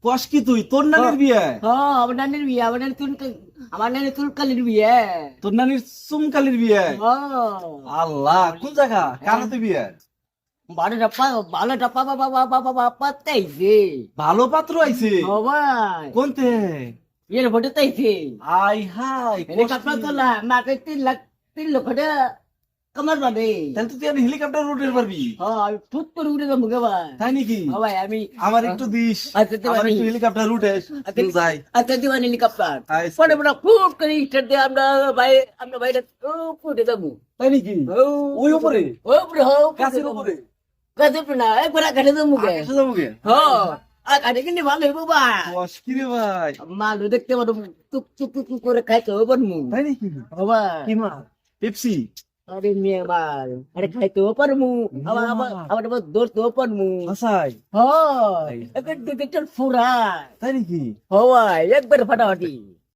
কস কি তুই তোর নানির বিয়ে? আমার নানির বিয়ে, আমার নানি তুলকালির বিয়ে। তোর নানির চুমকালির বিয়ে? আল্লাহ, কোন জায়গা কার হাতে বিয়ে? ভালো টাপা বাবা বাবা বাবা পাতাইছে। ভালো পাত্র আইছে? ভাই কোনতে? এর ভোটে তাইছে। আই হাই, হেলিকপ্টার তোলা মাকে 3 লক্ষ টাকা কামার পাবে। তাহলে তো তুই আমি হেলিকপ্টার উঠে পারবি। আমি ফুট করে উঠে যাবো গে ভাই। তাই নাকি? ভাই আমি আমার একটু দিস, আচ্ছা, দিবানি। আমার একটু হেলিকপ্টার উঠে যাই। আচ্ছা দিবান হেলিকপ্টার আচ্ছা। পরে আমরা ফুট করে স্টার্ট দিয়ে আমরা বাইরে ফুটে যাবো। তাই নাকি? ওই উপরে? উপরে গাছের উপরে? গাছের উপরে না, একবার আকাশে যাবো গে। আকাশে যাবো গে? আকাশে কিন্তু ভালো হইবো ভাই। কস কি রে ভাই? মালু দেখতে পারো টুক টুক টুক টুক করে খাইতে হবে মু। তাই নাকি? ভাই কি মাল? পেপসি? আরে মেয়ে মাল আরে খাইতেও পারমু, আবার আবার আবার আবার ধরতেও পারমু। আসাই? হয় একটা ফুরা। তাই নাকি? হয় একবার ফাটাফাটি।